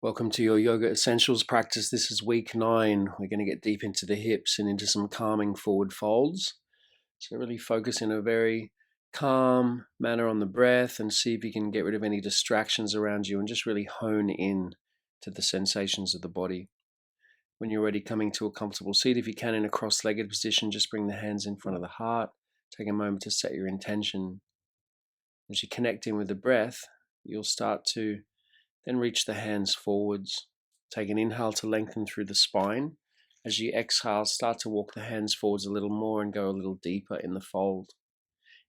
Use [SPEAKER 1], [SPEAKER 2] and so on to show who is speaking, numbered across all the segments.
[SPEAKER 1] Welcome to your Yoga Essentials practice. This is week 9. We're going to get deep into the hips and into some calming forward folds. So really focus in a very calm manner on the breath and see if you can get rid of any distractions around you and just really hone in to the sensations of the body. When you're ready, coming to a comfortable seat, if you can in a cross-legged position, just bring the hands in front of the heart. Take a moment to set your intention. As you connect in with the breath, you'll start to then reach the hands forwards. Take an inhale to lengthen through the spine. As you exhale, start to walk the hands forwards a little more and go a little deeper in the fold.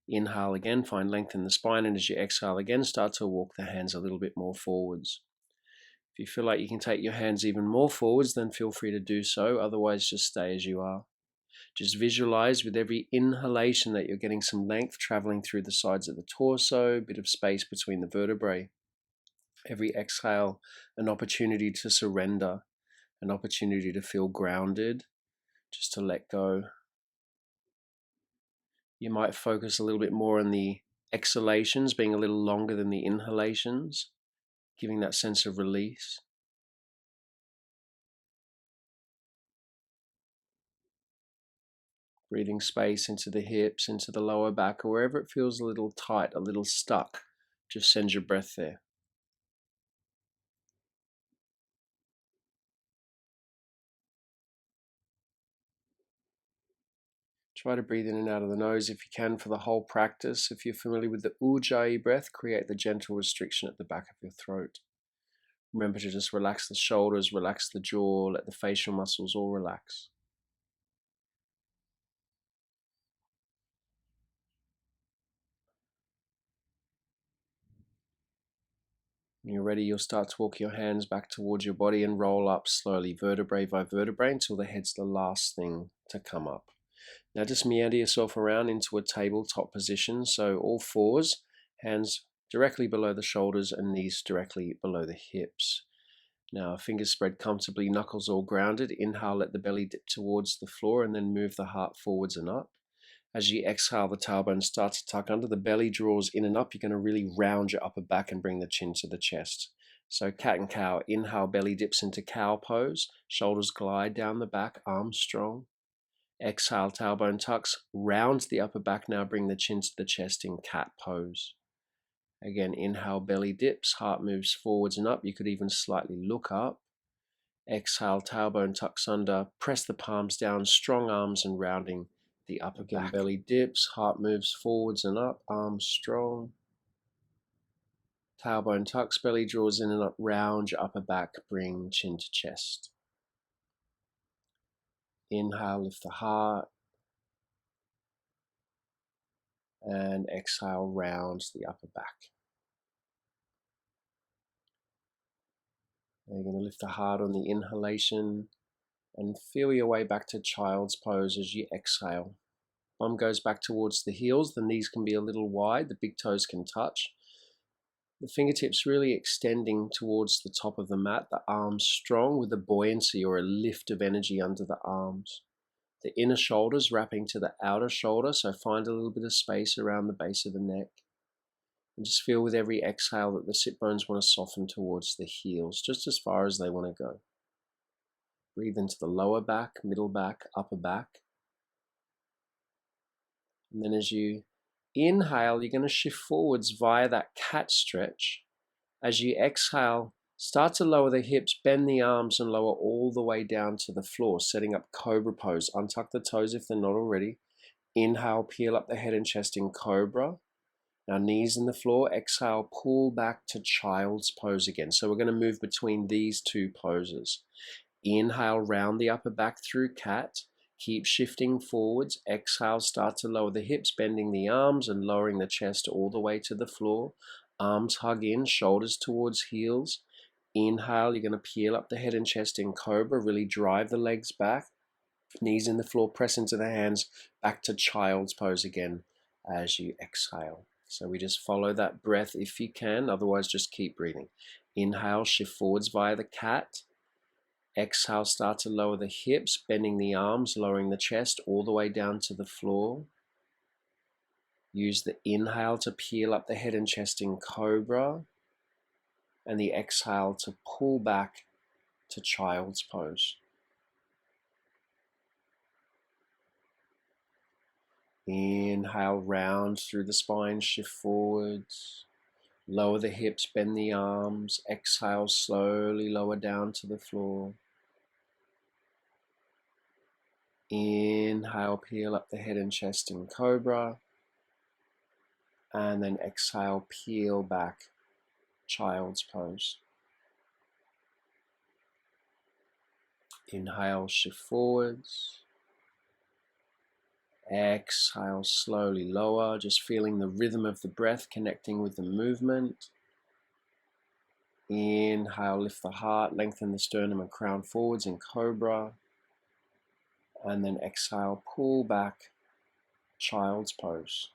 [SPEAKER 1] Inhale again, find length in the spine, and as you exhale again, start to walk the hands a little bit more forwards. If you feel like you can take your hands even more forwards, then feel free to do so. Otherwise, just stay as you are. Just visualize with every inhalation that you're getting some length traveling through the sides of the torso, a bit of space between the vertebrae. Every exhale, an opportunity to surrender, an opportunity to feel grounded, just to let go. You might focus a little bit more on the exhalations being a little longer than the inhalations, giving that sense of release. Breathing space into the hips, into the lower back, or wherever it feels a little tight, a little stuck, just send your breath there. Try to breathe in and out of the nose if you can for the whole practice. If you're familiar with the Ujjayi breath, create the gentle restriction at the back of your throat. Remember to just relax the shoulders, relax the jaw, let the facial muscles all relax. When you're ready, you'll start to walk your hands back towards your body and roll up slowly, vertebrae by vertebrae, until the head's the last thing to come up. Now just meander yourself around into a tabletop position, so all fours, hands directly below the shoulders and knees directly below the hips. Now fingers spread comfortably, knuckles all grounded. Inhale, let the belly dip towards the floor and then move the heart forwards and up. As you exhale, the tailbone starts to tuck under, the belly draws in and up. You're going to really round your upper back and bring the chin to the chest. So cat and cow, inhale, belly dips into cow pose, shoulders glide down the back, arms strong. Exhale, tailbone tucks, rounds the upper back, now bring the chin to the chest in cat pose. Again, inhale, belly dips, heart moves forwards and up. You could even slightly look up. Exhale, tailbone tucks under, press the palms down, strong arms and rounding the upper back. Belly dips, heart moves forwards and up, arms strong. Tailbone tucks, belly draws in and up, round your upper back, bring chin to chest. Inhale, lift the heart. And exhale, round the upper back. Now you're going to lift the heart on the inhalation and feel your way back to child's pose as you exhale. Bum goes back towards the heels, the knees can be a little wide, the big toes can touch. The fingertips really extending towards the top of the mat, the arms strong with a buoyancy or a lift of energy under the arms. The inner shoulders wrapping to the outer shoulder, so find a little bit of space around the base of the neck. And just feel with every exhale that the sit bones want to soften towards the heels, just as far as they want to go. Breathe into the lower back, middle back, upper back. And then as you inhale, you're going to shift forwards via that cat stretch. As you exhale, start to lower the hips, bend the arms and lower all the way down to the floor, setting up cobra pose. Untuck the toes if they're not already. Inhale, peel up the head and chest in cobra. Now knees in the floor, exhale, pull back to child's pose again. So we're going to move between these two poses. Inhale, round the upper back through cat. Keep shifting forwards. Exhale, start to lower the hips, bending the arms and lowering the chest all the way to the floor. Arms hug in, shoulders towards heels. Inhale, you're going to peel up the head and chest in cobra, really drive the legs back. Knees in the floor, press into the hands, back to child's pose again as you exhale. So we just follow that breath if you can, otherwise just keep breathing. Inhale, shift forwards via the cat. Exhale, start to lower the hips, bending the arms, lowering the chest all the way down to the floor. Use the inhale to peel up the head and chest in cobra. and the exhale to pull back to child's pose. Inhale, round through the spine, shift forwards. Lower the hips, bend the arms. Exhale, slowly lower down to the floor. Inhale, peel up the head and chest in cobra. And then exhale, peel back, child's pose. Inhale, shift forwards. Exhale, slowly lower, just feeling the rhythm of the breath connecting with the movement. Inhale, lift the heart, lengthen the sternum and crown forwards in cobra. And then exhale, pull back, child's pose.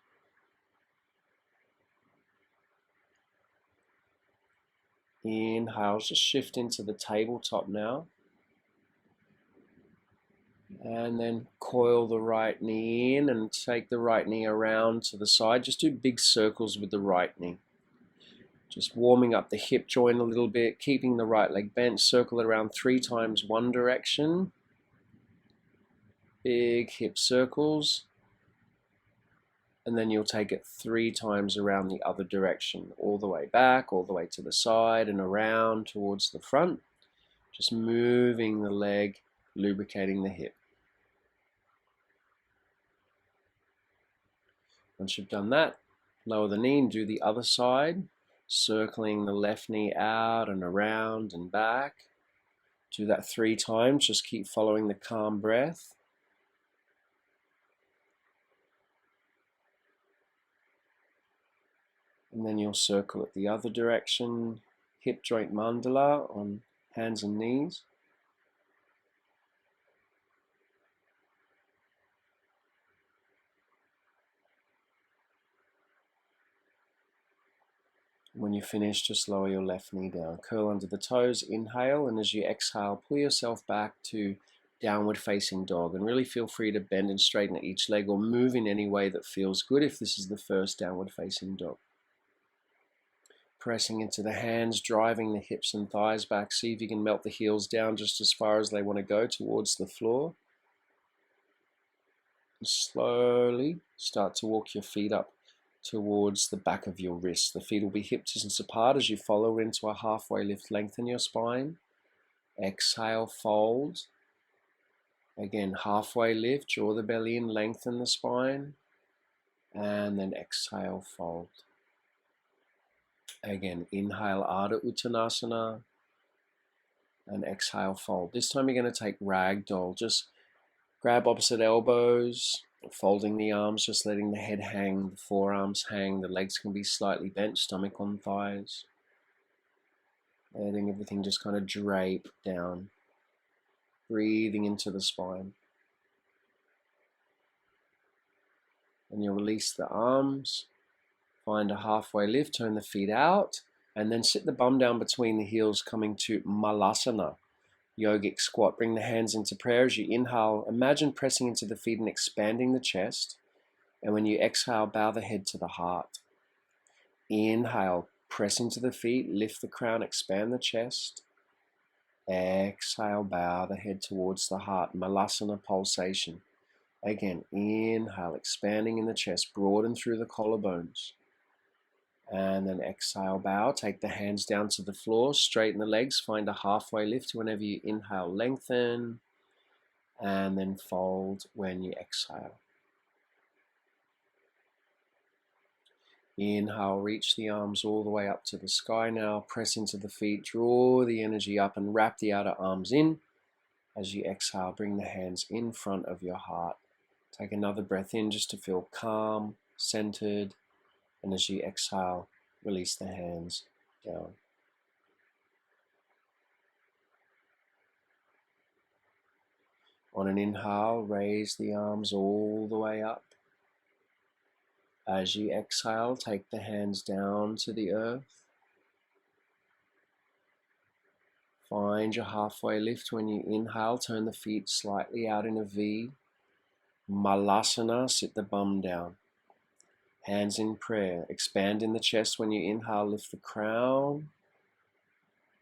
[SPEAKER 1] Inhale, just shift into the tabletop now. And then coil the right knee in and take the right knee around to the side. Just do big circles with the right knee. Just warming up the hip joint a little bit, keeping the right leg bent. Circle it around 3 times one direction. Big hip circles. And then you'll take it 3 times around the other direction. All the way back, all the way to the side and around towards the front. Just moving the leg, lubricating the hip. Once you've done that, lower the knee and do the other side, circling the left knee out and around and back. Do that 3 times, just keep following the calm breath. And then you'll circle it the other direction, hip joint mandala on hands and knees. When you finish, just lower your left knee down. Curl under the toes, inhale, and as you exhale, pull yourself back to downward facing dog. And really feel free to bend and straighten each leg or move in any way that feels good if this is the first downward facing dog. Pressing into the hands, driving the hips and thighs back. See if you can melt the heels down just as far as they want to go towards the floor. And slowly start to walk your feet up towards the back of your wrist. The feet will be hip distance apart as you follow into a halfway lift. Lengthen your spine. Exhale, fold. Again, halfway lift. Draw the belly in, lengthen the spine. And then exhale, fold. Again, inhale, Ardha Uttanasana. And exhale, fold. This time you're going to take ragdoll. Just grab opposite elbows. Folding the arms, just letting the head hang, the forearms hang, the legs can be slightly bent, stomach on thighs. Letting everything just kind of drape down. Breathing into the spine. And you'll release the arms. Find a halfway lift, turn the feet out, and then sit the bum down between the heels, coming to Malasana. Yogic squat. Bring the hands into prayer. As you inhale, imagine pressing into the feet and expanding the chest. And when you exhale, bow the head to the heart. Inhale, press into the feet, lift the crown, expand the chest. Exhale, bow the head towards the heart. Malasana pulsation. Again, inhale, expanding in the chest, broaden through the collarbones. And then exhale, bow. Take the hands down to the floor, straighten the legs, find a halfway lift whenever you inhale, lengthen, and then fold when you exhale. Inhale, reach the arms all the way up to the sky now, press into the feet, draw the energy up and wrap the outer arms in. As you exhale, bring the hands in front of your heart. Take another breath in just to feel calm, centered. And as you exhale, release the hands down. On an inhale, raise the arms all the way up. As you exhale, take the hands down to the earth. Find your halfway lift. When you inhale, turn the feet slightly out in a V. Malasana, sit the bum down. Hands in prayer. Expand in the chest when you inhale, lift the crown.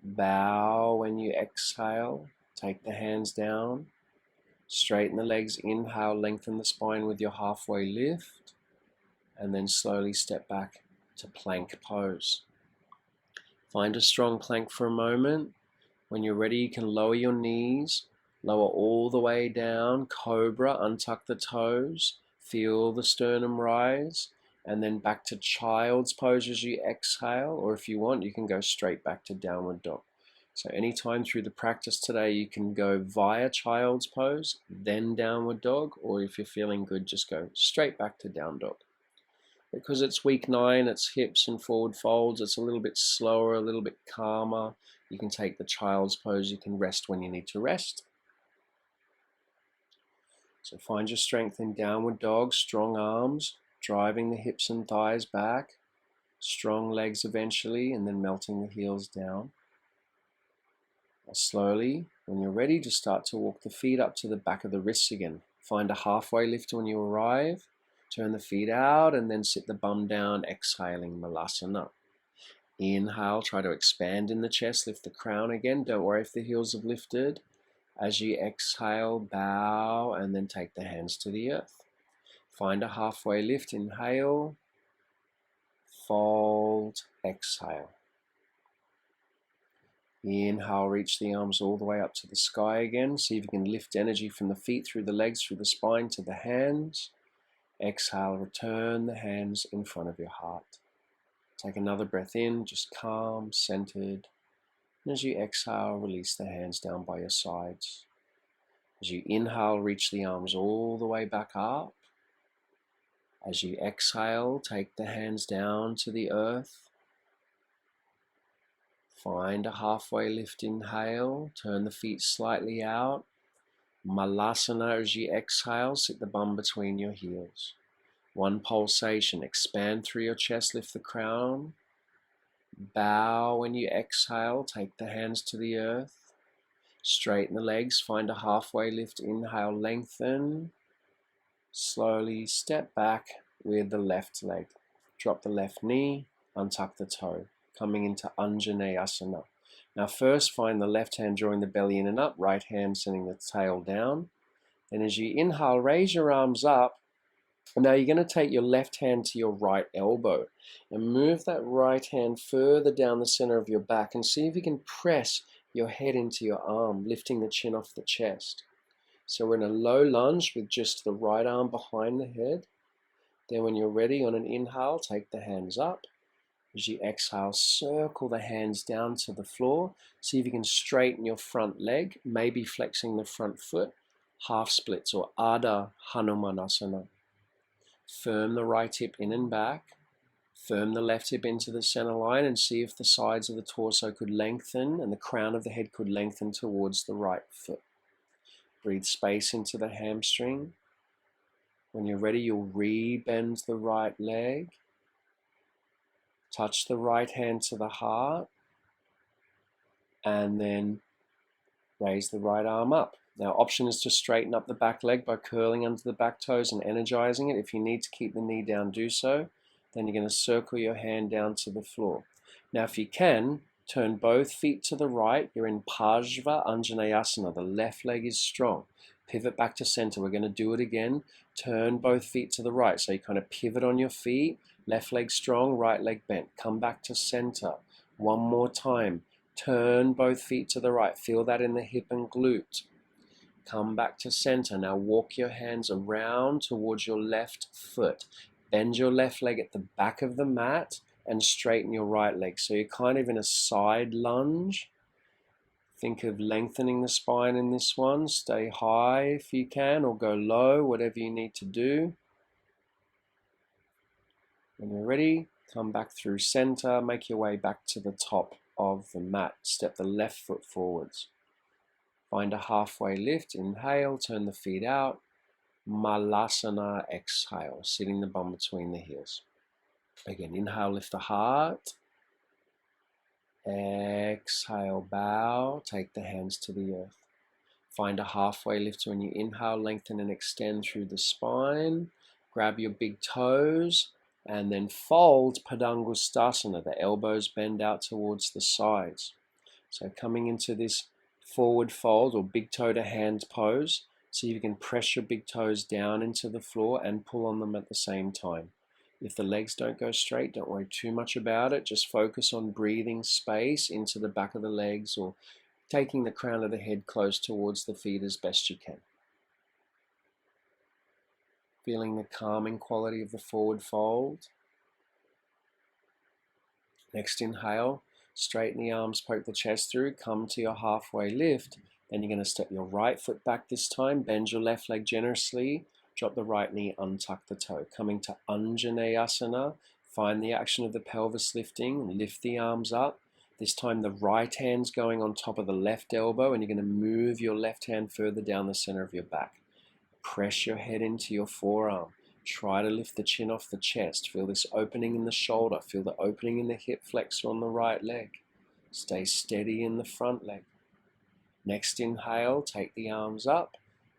[SPEAKER 1] Bow when you exhale. Take the hands down. Straighten the legs. Inhale, lengthen the spine with your halfway lift. And then slowly step back to plank pose. Find a strong plank for a moment. When you're ready, you can lower your knees. Lower all the way down. Cobra, untuck the toes. Feel the sternum rise. And then back to child's pose as you exhale. Or if you want, you can go straight back to downward dog. So anytime through the practice today, you can go via child's pose, then downward dog. Or if you're feeling good, just go straight back to down dog. Because it's week 9, it's hips and forward folds. It's a little bit slower, a little bit calmer. You can take the child's pose. You can rest when you need to rest. So find your strength in downward dog, strong arms, driving the hips and thighs back, strong legs eventually, and then melting the heels down. Now slowly, when you're ready, just start to walk the feet up to the back of the wrists again. Find a halfway lift when you arrive. Turn the feet out and then sit the bum down, exhaling Malasana. Inhale, try to expand in the chest, lift the crown again. Don't worry if the heels have lifted. As you exhale, bow, and then take the hands to the earth. Find a halfway lift, inhale, fold, exhale. Inhale, reach the arms all the way up to the sky again. See if you can lift energy from the feet, through the legs, through the spine to the hands. Exhale, return the hands in front of your heart. Take another breath in, just calm, centered. And as you exhale, release the hands down by your sides. As you inhale, reach the arms all the way back up. As you exhale, take the hands down to the earth. Find a halfway lift, inhale. Turn the feet slightly out. Malasana as you exhale, sit the bum between your heels. One pulsation, expand through your chest, lift the crown. Bow when you exhale, take the hands to the earth. Straighten the legs, find a halfway lift, inhale, lengthen. Slowly step back with the left leg. Drop the left knee, untuck the toe, coming into Anjaneyasana. Now first find the left hand drawing the belly in and up, right hand sending the tail down. Then as you inhale, raise your arms up. Now you're going to take your left hand to your right elbow and move that right hand further down the center of your back and see if you can press your head into your arm, lifting the chin off the chest. So we're in a low lunge with just the right arm behind the head. Then when you're ready, on an inhale, take the hands up. As you exhale, circle the hands down to the floor. See if you can straighten your front leg, maybe flexing the front foot, half splits or Ardha Hanumanasana. Firm the right hip in and back. Firm the left hip into the center line and see if the sides of the torso could lengthen and the crown of the head could lengthen towards the right foot. Breathe space into the hamstring. When you're ready, you'll re-bend the right leg. Touch the right hand to the heart. And then raise the right arm up. Now, option is to straighten up the back leg by curling under the back toes and energizing it. If you need to keep the knee down, do so. Then you're going to circle your hand down to the floor. Now, if you can, turn both feet to the right. You're in Pajva Anjaneyasana. The left leg is strong. Pivot back to center. We're going to do it again. Turn both feet to the right. So you kind of pivot on your feet. Left leg strong, right leg bent. Come back to center. One more time. Turn both feet to the right. Feel that in the hip and glute. Come back to center. Now walk your hands around towards your left foot. Bend your left leg at the back of the mat and straighten your right leg. So you're kind of in a side lunge. Think of lengthening the spine in this one. Stay high if you can, or go low, whatever you need to do. When you're ready, come back through center. Make your way back to the top of the mat. Step the left foot forwards. Find a halfway lift, inhale, turn the feet out. Malasana, exhale, sitting the bum between the heels. Again, inhale, lift the heart. Exhale, bow, take the hands to the earth. Find a halfway lift when you inhale, lengthen and extend through the spine. Grab your big toes and then fold Padangusthasana. The elbows bend out towards the sides. So coming into this forward fold or big toe to hand pose, see if you can press your big toes down into the floor and pull on them at the same time. If the legs don't go straight, don't worry too much about it. Just focus on breathing space into the back of the legs or taking the crown of the head close towards the feet as best you can. Feeling the calming quality of the forward fold. Next inhale, straighten the arms, poke the chest through, come to your halfway lift. Then you're going to step your right foot back this time, bend your left leg generously, drop the right knee, untuck the toe. Coming to Anjaneyasana, find the action of the pelvis lifting, lift the arms up. This time the right hand's going on top of the left elbow and you're going to move your left hand further down the center of your back. Press your head into your forearm. Try to lift the chin off the chest. Feel this opening in the shoulder. Feel the opening in the hip flexor on the right leg. Stay steady in the front leg. Next inhale, take the arms up.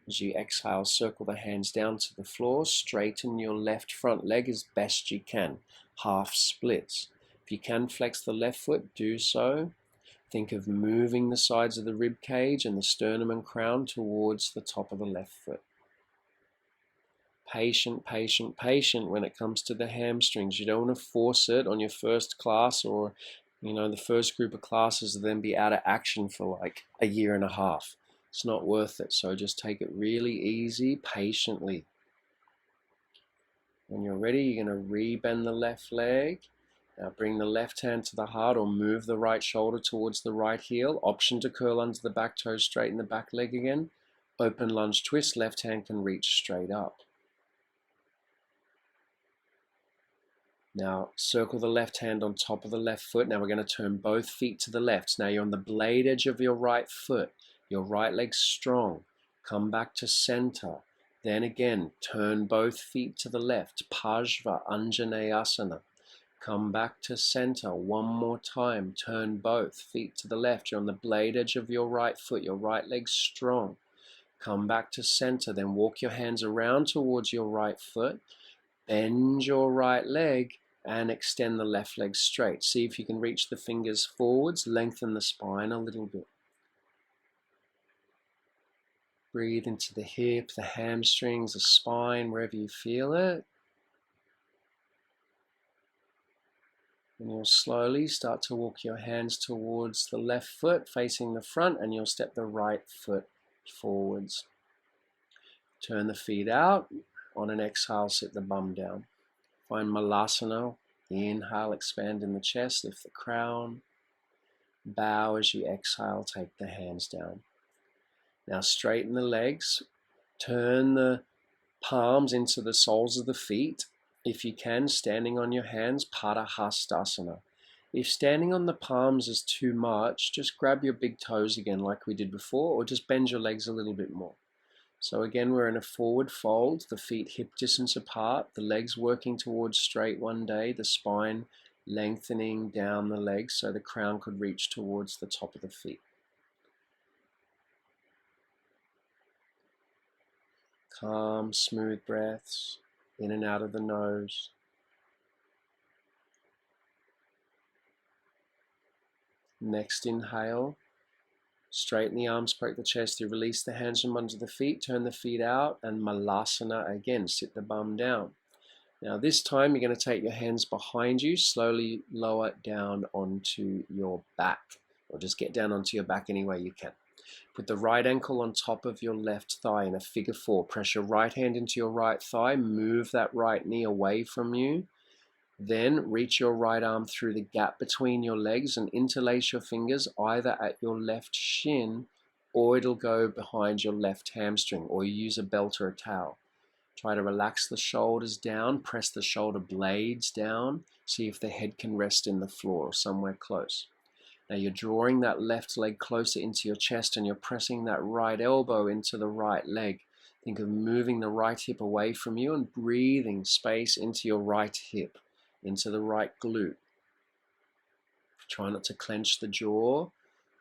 [SPEAKER 1] As you exhale, circle the hands down to the floor. Straighten your left front leg as best you can. Half splits. If you can flex the left foot, do so. Think of moving the sides of the rib cage and the sternum and crown towards the top of the left foot. Patient, patient, patient when it comes to the hamstrings. You don't want to force it on your first class or, the first group of classes and then be out of action for like a year and a half. It's not worth it. So just take it really easy, patiently. When you're ready, you're going to rebend the left leg. Now bring the left hand to the heart or move the right shoulder towards the right heel. Option to curl under the back toe, straighten the back leg again. Open lunge twist, left hand can reach straight up. Now circle the left hand on top of the left foot. Now we're going to turn both feet to the left. Now you're on the blade edge of your right foot. Your right leg's strong. Come back to center. Then again, turn both feet to the left. Pajva Anjaneyasana. Come back to center. One more time. Turn both feet to the left. You're on the blade edge of your right foot. Your right leg's strong. Come back to center. Then walk your hands around towards your right foot. Bend your right leg and extend the left leg straight. See if you can reach the fingers forwards, lengthen the spine a little bit. Breathe into the hip, the hamstrings, the spine, wherever you feel it. And you'll slowly start to walk your hands towards the left foot facing the front and you'll step the right foot forwards. Turn the feet out. On an exhale, sit the bum down. Find Malasana. Inhale, expand in the chest, lift the crown. Bow as you exhale, take the hands down. Now straighten the legs. Turn the palms into the soles of the feet. If you can, standing on your hands, Padahastasana. If standing on the palms is too much, just grab your big toes again like we did before, or just bend your legs a little bit more. So again, we're in a forward fold, the feet hip distance apart, the legs working towards straight one day, the spine lengthening down the legs so the crown could reach towards the top of the feet. Calm, smooth breaths, in and out of the nose. Next inhale. Straighten the arms, poke the chest through, release the hands from under the feet, turn the feet out, and Malasana again, sit the bum down. Now this time you're going to take your hands behind you, slowly lower down onto your back, or just get down onto your back any way you can. Put the right ankle on top of your left thigh in a figure four. Press your right hand into your right thigh, move that right knee away from you. Then reach your right arm through the gap between your legs and interlace your fingers either at your left shin or it'll go behind your left hamstring, or you use a belt or a towel. Try to relax the shoulders down, press the shoulder blades down, see if the head can rest in the floor or somewhere close. Now you're drawing that left leg closer into your chest and you're pressing that right elbow into the right leg. Think of moving the right hip away from you and breathing space into your right hip, into the right glute. Try not to clench the jaw,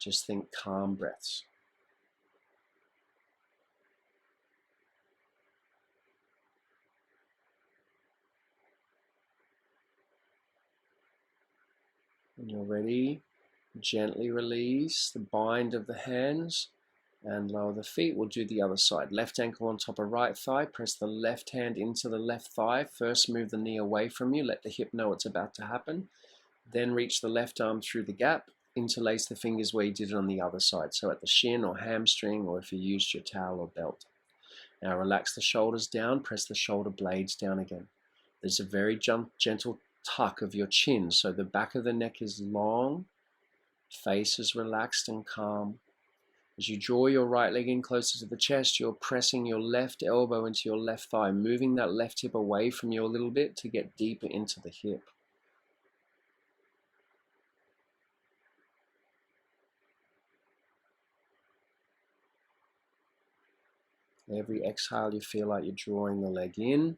[SPEAKER 1] just think calm breaths. When you're ready, Gently release the bind of the hands and lower the feet. We'll do the other side. Left ankle on top of right thigh. Press the left hand into the left thigh. First move the knee away from you. Let the hip know it's about to happen. Then reach the left arm through the gap. Interlace the fingers where you did it on the other side. So at the shin or hamstring, or if you used your towel or belt. Now relax the shoulders down. Press the shoulder blades down again. There's a very gentle tuck of your chin. So the back of the neck is long. Face is relaxed and calm. As you draw your right leg in closer to the chest, you're pressing your left elbow into your left thigh, moving that left hip away from you a little bit to get deeper into the hip. Every exhale, you feel like you're drawing the leg in,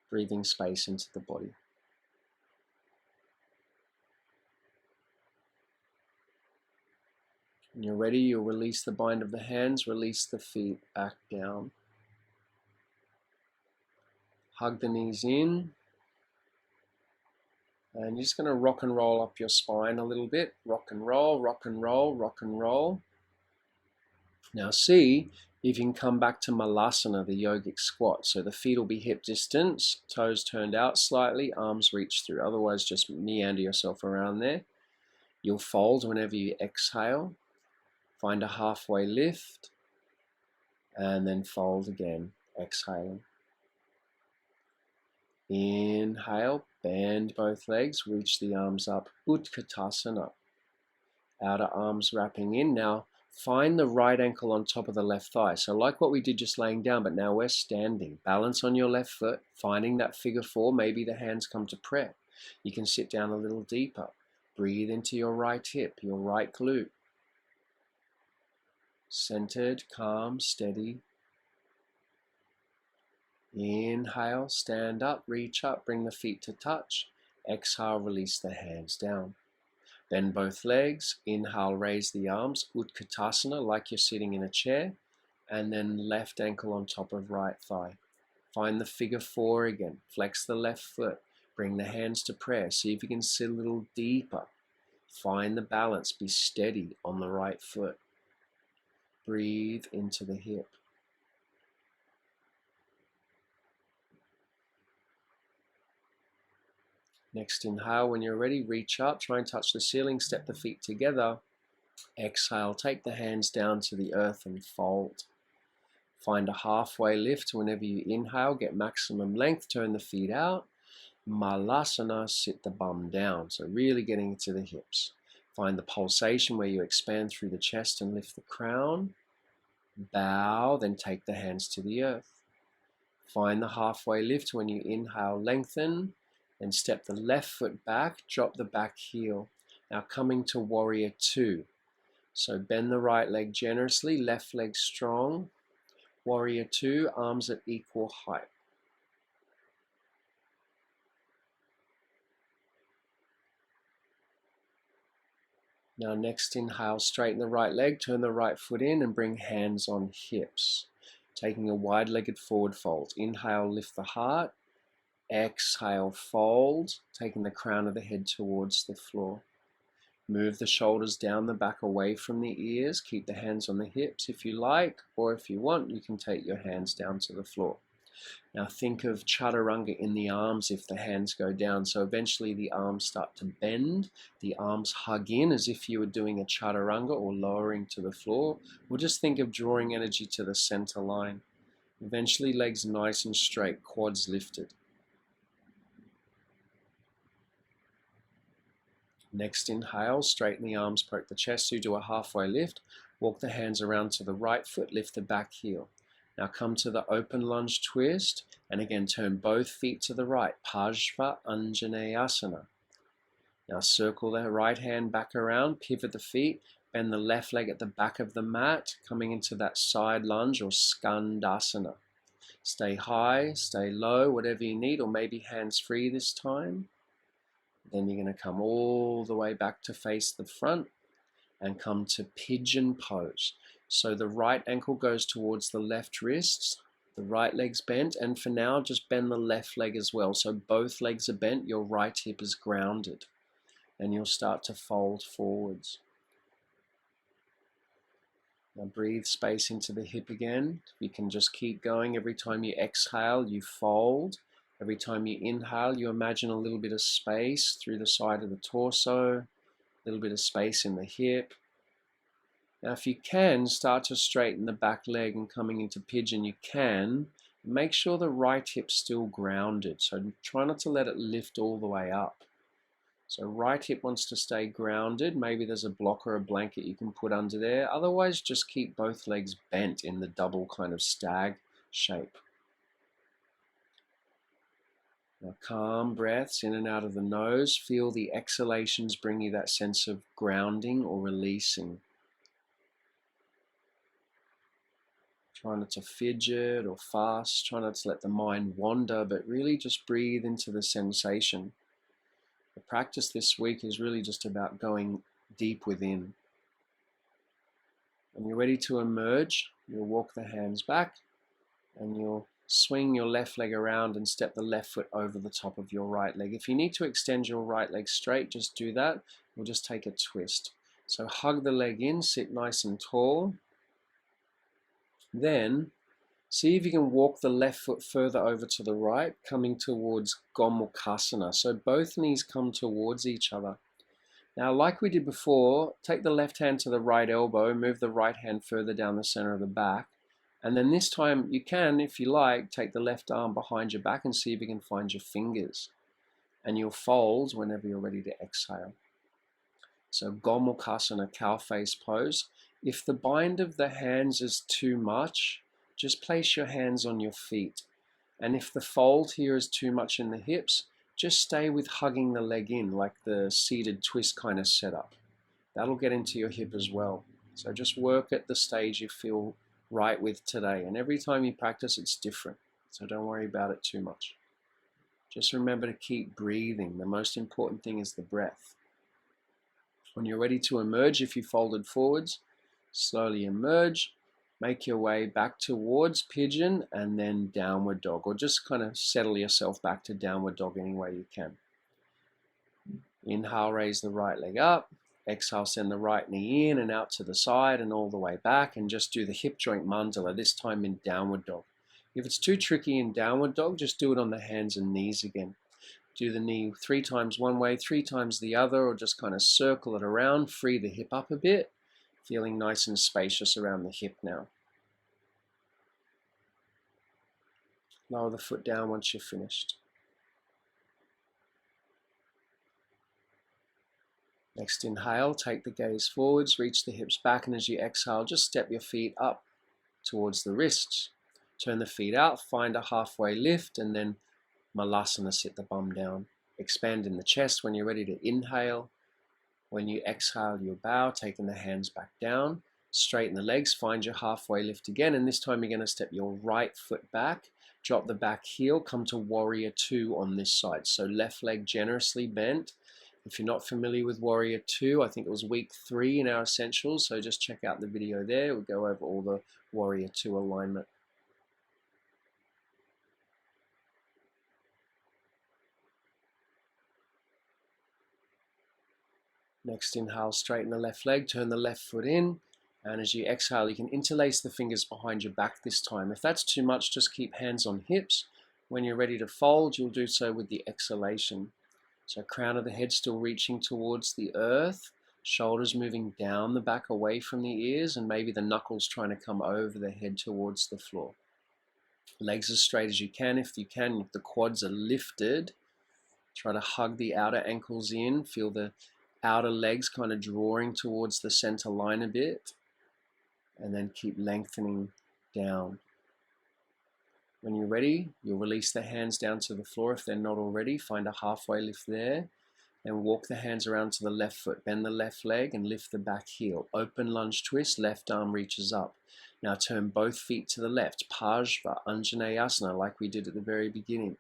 [SPEAKER 1] breathing space into the body. When you're ready, you'll release the bind of the hands, release the feet back down. Hug the knees in. And you're just going to rock and roll up your spine a little bit. Rock and roll, rock and roll, rock and roll. Now see if you can come back to Malasana, the yogic squat. So the feet will be hip distance, toes turned out slightly, arms reach through. Otherwise, just meander yourself around there. You'll fold whenever you exhale. Find a halfway lift. And then fold again, exhaling. Inhale, bend both legs, reach the arms up, Utkatasana. Outer arms wrapping in. Now find the right ankle on top of the left thigh. So like what we did just laying down, but now we're standing. Balance on your left foot, finding that figure four. Maybe the hands come to prayer. You can sit down a little deeper. Breathe into your right hip, your right glute. Centered, calm, steady. Inhale, stand up, reach up, bring the feet to touch. Exhale, release the hands down. Bend both legs. Inhale, raise the arms, Utkatasana, like you're sitting in a chair. And then left ankle on top of right thigh. Find the figure four again. Flex the left foot. Bring the hands to prayer. See if you can sit a little deeper. Find the balance. Be steady on the right foot. Breathe into the hip. Next inhale, when you're ready, reach up, try and touch the ceiling, step the feet together. Exhale, take the hands down to the earth and fold. Find a halfway lift whenever you inhale, get maximum length, turn the feet out. Malasana, sit the bum down, so really getting into the hips. Find the pulsation where you expand through the chest and lift the crown. Bow, then take the hands to the earth. Find the halfway lift when you inhale, lengthen. Then step the left foot back, drop the back heel. Now coming to warrior two. So bend the right leg generously, left leg strong. Warrior two, arms at equal height. Now next inhale, straighten the right leg, turn the right foot in and bring hands on hips. Taking a wide-legged forward fold. Inhale, lift the heart. Exhale, fold, taking the crown of the head towards the floor. Move the shoulders down the back away from the ears. Keep the hands on the hips if you like, or if you want, you can take your hands down to the floor. Now think of chaturanga in the arms if the hands go down. So eventually the arms start to bend. The arms hug in as if you were doing a chaturanga or lowering to the floor. Or just think of drawing energy to the center line. Eventually legs nice and straight, quads lifted. Next inhale, straighten the arms, poke the chest, so you do a halfway lift. Walk the hands around to the right foot, lift the back heel. Now come to the open lunge twist, and again turn both feet to the right, Pajva Anjaneyasana. Now circle the right hand back around, pivot the feet, bend the left leg at the back of the mat, coming into that side lunge or Skandasana. Stay high, stay low, whatever you need, or maybe hands free this time. Then you're going to come all the way back to face the front and come to pigeon pose. So the right ankle goes towards the left wrist, the right leg's bent, and for now just bend the left leg as well. So both legs are bent, your right hip is grounded. and you'll start to fold forwards. Now breathe space into the hip again. You can just keep going. Every time you exhale, you fold. Every time you inhale, you imagine a little bit of space through the side of the torso, a little bit of space in the hip. Now if you can, start to straighten the back leg and coming into pigeon, you can. Make sure the right hip's still grounded. So try not to let it lift all the way up. So right hip wants to stay grounded. Maybe there's a block or a blanket you can put under there. Otherwise, just keep both legs bent in the double kind of stag shape. Now calm breaths in and out of the nose. Feel the exhalations bring you that sense of grounding or releasing. Try not to fidget or fuss. Try not to let the mind wander, but really just breathe into the sensation. The practice this week is really just about going deep within. When you're ready to emerge, you'll walk the hands back and you'll swing your left leg around and step the left foot over the top of your right leg. If you need to extend your right leg straight, just do that. We'll just take a twist. So hug the leg in, sit nice and tall. Then see if you can walk the left foot further over to the right, coming towards Gomukhasana. So both knees come towards each other. Now, like we did before, take the left hand to the right elbow, move the right hand further down the center of the back. And then this time you can, if you like, take the left arm behind your back and see if you can find your fingers. And you'll fold whenever you're ready to exhale. So Gomukhasana, cow face pose. If the bind of the hands is too much, just place your hands on your feet. And if the fold here is too much in the hips, just stay with hugging the leg in, like the seated twist kind of setup. That'll get into your hip as well. So just work at the stage you feel right with today. And every time you practice, it's different. So don't worry about it too much. Just remember to keep breathing. The most important thing is the breath. When you're ready to emerge, if you folded forwards, slowly emerge. Make your way back towards pigeon and then downward dog, or just kind of settle yourself back to downward dog any way you can. Inhale, raise the right leg up. Exhale, send the right knee in and out to the side and all the way back, and just do the hip joint mandala, this time in downward dog. If it's too tricky in downward dog, just do it on the hands and knees again. Do the knee 3 times one way, 3 times the other, or just kind of circle it around, free the hip up a bit. Feeling nice and spacious around the hip now. Lower the foot down once you're finished. Next inhale, take the gaze forwards, reach the hips back, and as you exhale, just step your feet up towards the wrists. Turn the feet out, find a halfway lift, and then Malasana, sit the bum down. Expand in the chest when you're ready to inhale. When you exhale, you'll bow, taking the hands back down. Straighten the legs, find your halfway lift again, and this time you're going to step your right foot back, drop the back heel, come to warrior 2 on this side. So left leg generously bent. If you're not familiar with warrior 2, I think it was week 3 in our essentials, so just check out the video there. We'll go over all the warrior 2 alignment. Next inhale, straighten the left leg, turn the left foot in, and as you exhale, you can interlace the fingers behind your back this time. If that's too much, just keep hands on hips. When you're ready to fold, you'll do so with the exhalation. So crown of the head still reaching towards the earth, shoulders moving down the back away from the ears, and maybe the knuckles trying to come over the head towards the floor. Legs as straight as you can. If the quads are lifted, try to hug the outer ankles in, feel the outer legs kind of drawing towards the center line a bit, and then keep lengthening down. When you're ready, you'll release the hands down to the floor if they're not already. Find a halfway lift there, and walk the hands around to the left foot. Bend the left leg and lift the back heel. Open lunge twist, left arm reaches up. Now turn both feet to the left. Pajva, Anjaneyasana, like we did at the very beginning.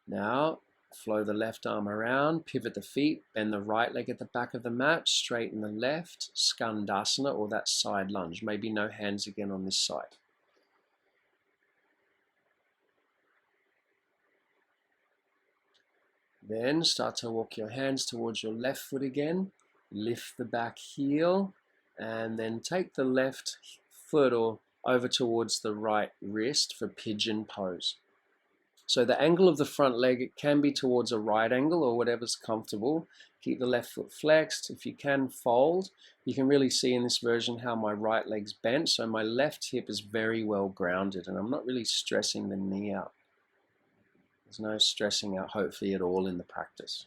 [SPEAKER 1] Now flow the left arm around, pivot the feet, bend the right leg at the back of the mat, straighten the left, Skandasana, or that side lunge. Maybe no hands again on this side. Then start to walk your hands towards your left foot again. Lift the back heel and then take the left foot or over towards the right wrist for pigeon pose. So the angle of the front leg, it can be towards a right angle or whatever's comfortable. Keep the left foot flexed. If you can fold, you can really see in this version how my right leg's bent. So my left hip is very well grounded and I'm not really stressing the knee out. There's no stressing out hopefully at all in the practice.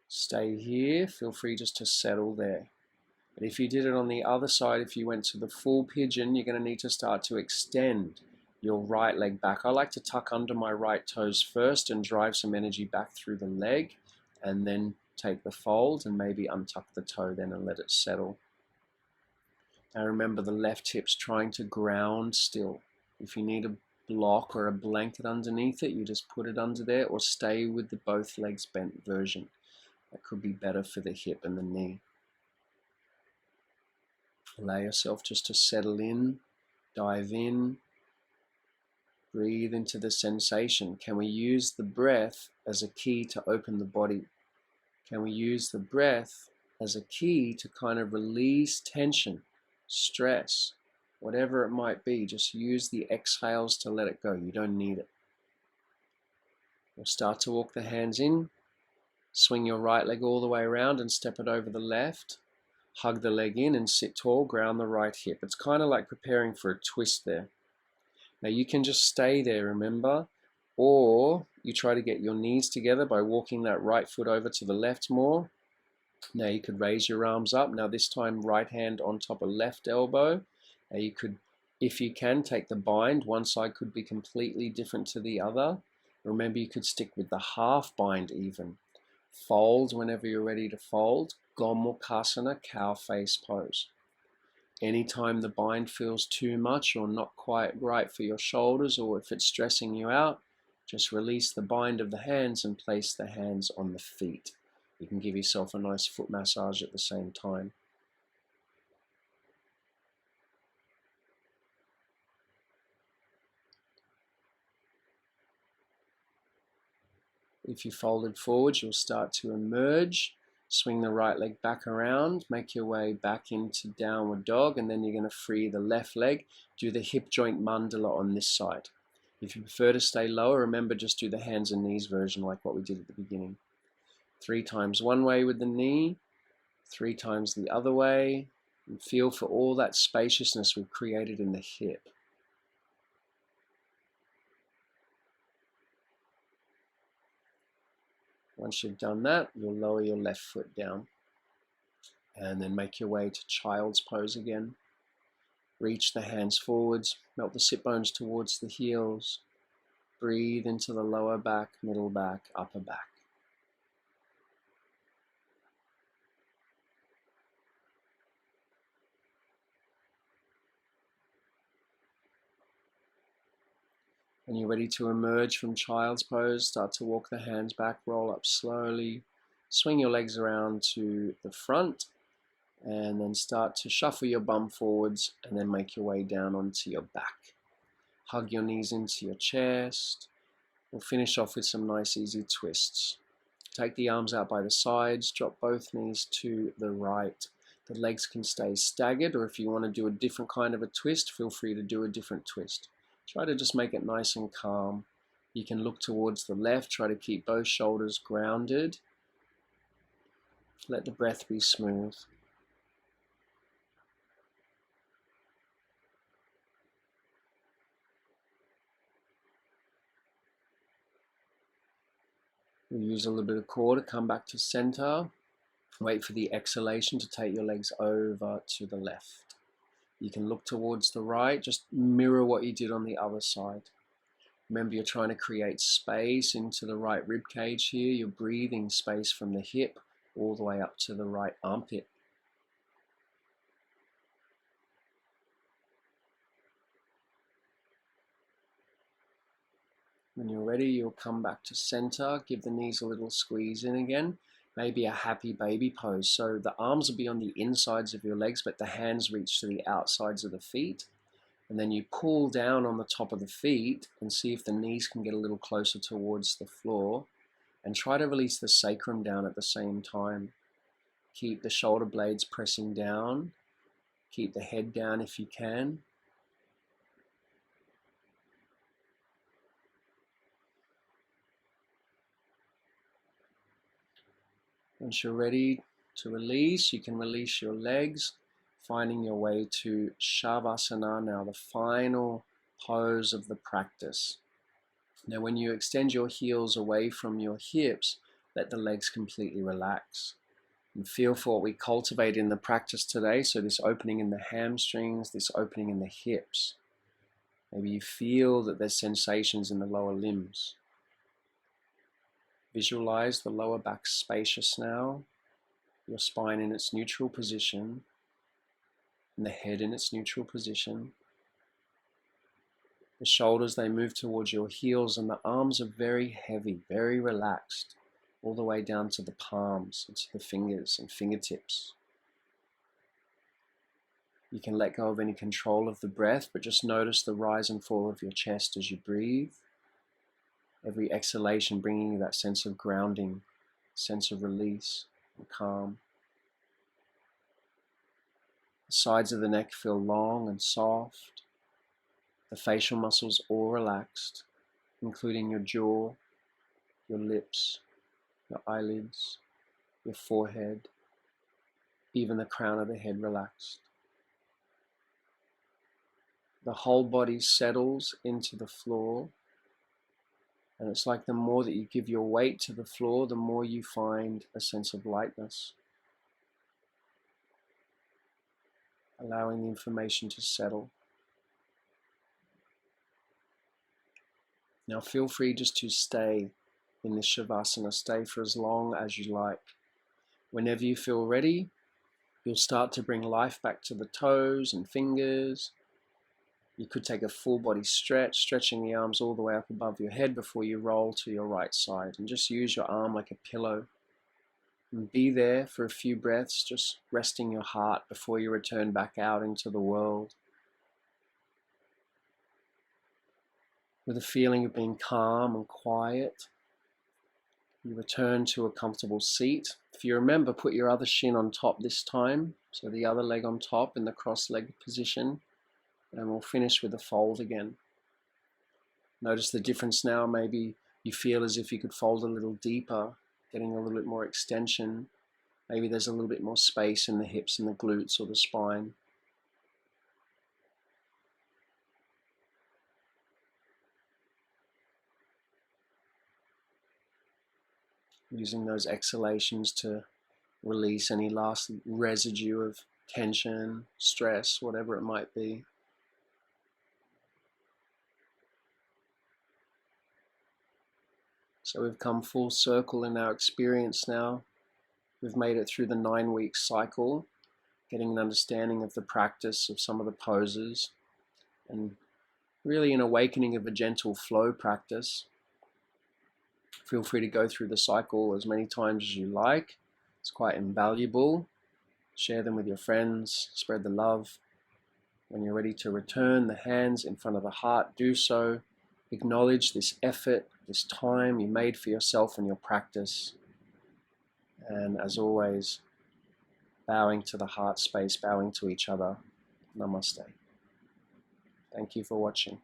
[SPEAKER 1] Stay here, feel free just to settle there. But if you did it on the other side, if you went to the full pigeon, you're going to need to start to extend your right leg back. I like to tuck under my right toes first and drive some energy back through the leg, and then take the fold and maybe untuck the toe then and let it settle. Now remember, the left hip's trying to ground still. If you need a block or a blanket underneath it, you just put it under there, or stay with the both legs bent version. That could be better for the hip and the knee. Allow yourself just to settle in, dive in, breathe into the sensation. Can we use the breath as a key to open the body? Can we use the breath as a key to kind of release tension, stress, whatever it might be? Just use the exhales to let it go. You don't need it. We'll start to walk the hands in. Swing your right leg all the way around and step it over the left. Hug the leg in and sit tall, ground the right hip. It's kind of like preparing for a twist there. Now you can just stay there, remember, or you try to get your knees together by walking that right foot over to the left more. Now you could raise your arms up. Now this time right hand on top of left elbow. Now you could, if you can, take the bind. One side could be completely different to the other. Remember, you could stick with the half bind even. Fold whenever you're ready to fold. Gomukhasana, cow face pose. Anytime the bind feels too much or not quite right for your shoulders, or if it's stressing you out, just release the bind of the hands and place the hands on the feet. You can give yourself a nice foot massage at the same time. If you folded forward, you'll start to emerge. Swing the right leg back around, make your way back into downward dog, and then you're going to free the left leg. Do the hip joint mandala on this side. If you prefer to stay lower, remember, just do the hands and knees version like what we did at the beginning. 3 times one way with the knee, 3 times the other way, and feel for all that spaciousness we've created in the hip. Once you've done that, you'll lower your left foot down and then make your way to child's pose again. Reach the hands forwards, melt the sit bones towards the heels. Breathe into the lower back, middle back, upper back. When you're ready to emerge from child's pose, start to walk the hands back, roll up slowly, swing your legs around to the front, and then start to shuffle your bum forwards and then make your way down onto your back. Hug your knees into your chest. We'll finish off with some nice easy twists. Take the arms out by the sides, drop both knees to the right. The legs can stay staggered, or if you want to do a different kind of a twist, feel free to do a different twist. Try to just make it nice and calm. You can look towards the left, try to keep both shoulders grounded. Let the breath be smooth. We'll use a little bit of core to come back to center. Wait for the exhalation to take your legs over to the left. You can look towards the right, just mirror what you did on the other side. Remember, you're trying to create space into the right rib cage here. You're breathing space from the hip all the way up to the right armpit. When you're ready, you'll come back to center, give the knees a little squeeze in again. Maybe a happy baby pose. So the arms will be on the insides of your legs, but the hands reach to the outsides of the feet. And then you pull down on the top of the feet and see if the knees can get a little closer towards the floor, and try to release the sacrum down at the same time. Keep the shoulder blades pressing down. Keep the head down if you can. Once you're ready to release, you can release your legs, finding your way to Savasana, now the final pose of the practice. Now when you extend your heels away from your hips, let the legs completely relax. And feel for what we cultivate in the practice today, so this opening in the hamstrings, this opening in the hips. Maybe you feel that there's sensations in the lower limbs. Visualize the lower back spacious now, your spine in its neutral position, and the head in its neutral position. The shoulders, they move towards your heels, and the arms are very heavy, very relaxed, all the way down to the palms, and to the fingers and fingertips. You can let go of any control of the breath, but just notice the rise and fall of your chest as you breathe. Every exhalation bringing you that sense of grounding, sense of release and calm. The sides of the neck feel long and soft. The facial muscles all relaxed, including your jaw, your lips, your eyelids, your forehead, even the crown of the head relaxed. The whole body settles into the floor, and it's like the more that you give your weight to the floor, the more you find a sense of lightness, allowing the information to settle. Now feel free just to stay in this Shavasana, stay for as long as you like. Whenever you feel ready, you'll start to bring life back to the toes and fingers. You could take a full body stretch, stretching the arms all the way up above your head before you roll to your right side, and just use your arm like a pillow. And be there for a few breaths, just resting your heart before you return back out into the world. With a feeling of being calm and quiet, you return to a comfortable seat. If you remember, put your other shin on top this time, so the other leg on top in the cross-legged position, and we'll finish with a fold again. Notice the difference now. Maybe you feel as if you could fold a little deeper, getting a little bit more extension. Maybe there's a little bit more space in the hips and the glutes or the spine. Using those exhalations to release any last residue of tension, stress, whatever it might be. So we've come full circle in our experience now. We've made it through the 9-week cycle, getting an understanding of the practice of some of the poses, and really an awakening of a gentle flow practice. Feel free to go through the cycle as many times as you like. It's quite invaluable. Share them with your friends, spread the love. When you're ready to return the hands in front of the heart, do so. Acknowledge this effort, this time you made for yourself and your practice. And as always, bowing to the heart space, bowing to each other. Namaste. Thank you for watching.